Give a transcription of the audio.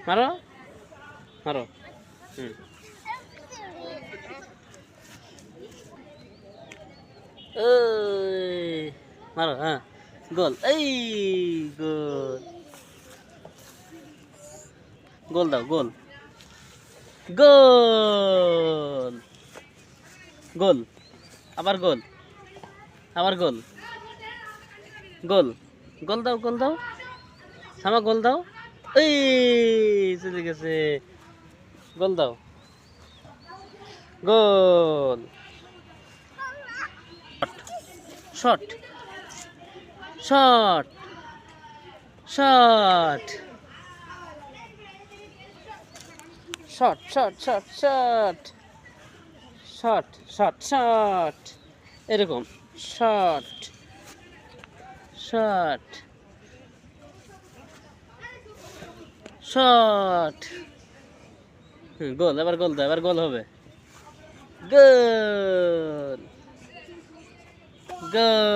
মারো মারো। হুম। ওই মারো, হ্যাঁ। গোল, এই গোল। গোল দাও, গোল। গোল, গোল, আবার গোল, আবার গোল, গোল, গোল দাও, গোল দাও, থামা, গোল দাও। এই চলে গেছে, গোল দাও, goal. Shot, shot, shot, shot, shot, shot, shot, shot, shot, shot, এরকম শট, শট, শট। গোল, এবার গোল দাও, এবার গোল হবে। গোল, গোল।